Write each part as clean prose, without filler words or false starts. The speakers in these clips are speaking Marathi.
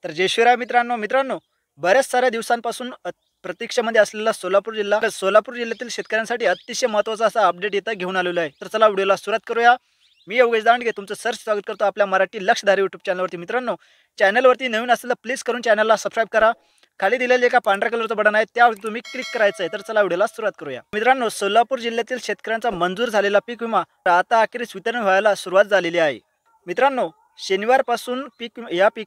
तर जय शिवराय मित्रांनो बऱ्याच साऱ्या दिवसांपासून प्रतीक्षेमध्ये असलेला सोलापूर जिल्ह्यातील शेतकऱ्यांसाठी अतिशय महत्त्वाचा असा अपडेट इथं घेऊन आलेलो आहे. तर चला व्हिडिओला सुरुवात करूया. मी योगेश दांडगे तुमचं स्वागत करतो आपल्या मराठी लक्षधारी यूट्यूब चॅनलवरती. मित्रांनो, चॅनलवरती नवीन असेल तर प्लीज करून चॅनलला सबस्क्राईब करा. खाली दिलेले एका पांढऱ्या कलरचं बटन आहे त्यावरती तुम्ही क्लिक करायचं आहे. तर चला व्हिडिओला सुरुवात करूया. मित्रांनो, सोलापूर जिल्ह्यातील शेतकऱ्यांचा मंजूर झालेला पीक विमा आता अखेरीस वितरण व्हायला सुरुवात झालेली आहे. मित्रांनो, शनिवारपासून पीक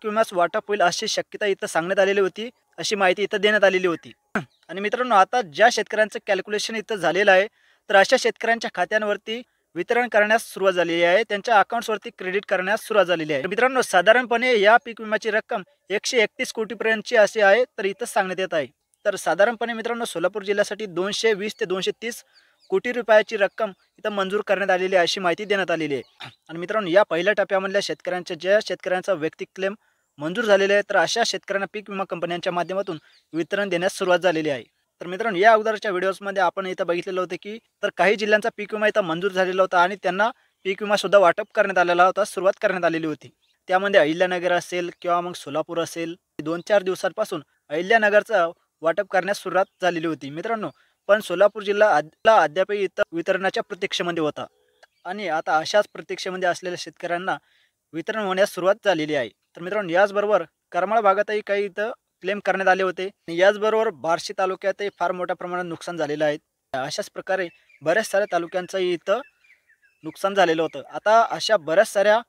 विम्यास वाटप होईल अशी शक्यता इथं सांगण्यात आलेली होती, अशी माहिती इथं देण्यात आलेली होती. आणि मित्रांनो, आता ज्या शेतकऱ्यांचं कॅल्क्युलेशन इथं झालेलं आहे, तर अशा शेतकऱ्यांच्या खात्यांवरती वितरण करण्यास सुरुवात झालेली आहे, त्यांच्या अकाउंट्सवरती क्रेडिट करण्यास सुरुवात झालेली आहे. मित्रांनो, साधारणपणे या पीक विम्याची रक्कम 131 कोटीपर्यंतची अशी आहे, तर इथं सांगण्यात येत आहे. तर साधारणपणे मित्रांनो, सोलापूर जिल्ह्यासाठी 220 ते 230 कोटी रुपयाची रक्कम इथं मंजूर करण्यात आलेली आहे, अशी माहिती देण्यात आलेली आहे. आणि मित्रांनो, या पहिल्या टप्प्यामधल्या ज्या शेतकऱ्यांचा वैयक्तिक क्लेम मंजूर झालेले आहे, तर अशा शेतकऱ्यांना पीक विमा कंपन्यांच्या माध्यमातून वितरण देण्यास सुरुवात झालेली आहे. तर मित्रांनो, या अगोदरच्या व्हिडिओजमध्ये आपण इथं बघितलेलं होतं की तर काही जिल्ह्यांचा पीक विमा इथं मंजूर झालेला होता आणि त्यांना पीक विमा सुद्धा वाटप करण्यात आलेला होता, सुरुवात करण्यात आलेली होती. त्यामध्ये अहिल्यानगर असेल किंवा मग सोलापूर असेल, 2-4 दिवसांपासून अहिल्यानगरचं वाटप करण्यास सुरुवात झालेली होती. मित्रांनो, पण सोलापूर जिल्हा अद्यापही इथं वितरणाच्या प्रतीक्षेमध्ये होता आणि आता अशाच प्रतीक्षेमध्ये असलेल्या शेतकऱ्यांना वितरण होण्यास सुरुवात झालेली आहे. तर मित्रांनो, याचबरोबर करमाळ भागातही काही इथं क्लेम करण्यात आले होते आणि याचबरोबर बार्शी तालुक्यातही फार मोठ्या प्रमाणात नुकसान झालेलं आहे. अशाच प्रकारे बऱ्याच साऱ्या तालुक्यांचंही इथं नुकसान झालेलं होतं. आता अशा बऱ्याच साऱ्या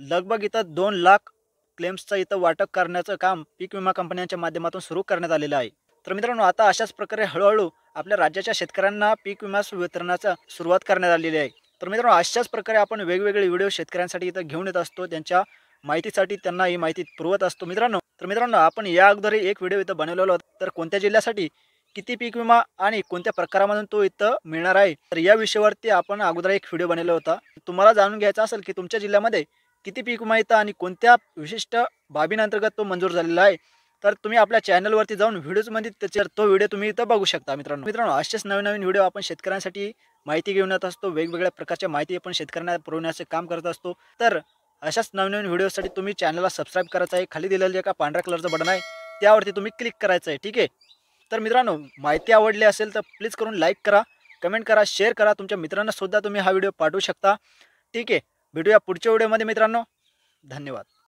लगभग इथं 2 लाख क्लेम्सचं इथं वाटप करण्याचं काम पीक विमा कंपन्यांच्या माध्यमातून सुरू करण्यात आलेलं आहे. तर मित्रांनो, आता अशाच प्रकारे हळूहळू आपल्या राज्याच्या शेतकऱ्यांना पीक विमा वितरणाचा सुरुवात करण्यात आलेली आहे. तर मित्रांनो, अशाच प्रकारे आपण वेगवेगळे व्हिडिओ शेतकऱ्यांसाठी इथं घेऊन येत असतो. त्यांच्या माहितीसाठी त्यांना ही माहिती पुरवत असतो. मित्रांनो, आपण या अगोदर एक व्हिडिओ इथं बनवलेला होता. तर कोणत्या जिल्ह्यासाठी किती पीक विमा आणि कोणत्या प्रकारामधून तो इथं मिळणार आहे, तर या विषयावरती आपण अगोदर एक व्हिडिओ बनवला होता. तुम्हाला जाणून घ्यायचं असेल की तुमच्या जिल्ह्यामध्ये किती पीक विमा येतं आणि कोणत्या विशिष्ट बाबींअंतर्गत तो मंजूर झालेला आहे, तर तुम्ही आपल्या चॅनलवरती जाऊन व्हिडिओजमध्ये त्याच्यावर तो व्हिडिओ तुम्ही इथं बघू शकता. मित्रांनो, असेच नवीन व्हिडिओ आपण शेतकऱ्यांसाठी माहिती घेऊन येत असतो. वेगवेगळ्या प्रकारच्या माहिती आपण शेतकऱ्यांना पुरवण्याचे काम करत असतो. तर अशाच नवीन व्हिडिओसाठी तुम्ही चॅनलला सबस्क्राईब करायचं आहे. खाली दिलेलं एका पांढऱ्या कलरचं बटन आहे त्यावरती तुम्ही क्लिक करायचं आहे. ठीक आहे. तर मित्रांनो, माहिती आवडली असेल तर प्लीज करून लाईक करा, कमेंट करा, शेअर करा. तुमच्या मित्रांना सुद्धा तुम्ही हा व्हिडिओ पाठवू शकता. ठीक आहे. भेटूया पुढच्या व्हिडिओमध्ये मित्रांनो. धन्यवाद.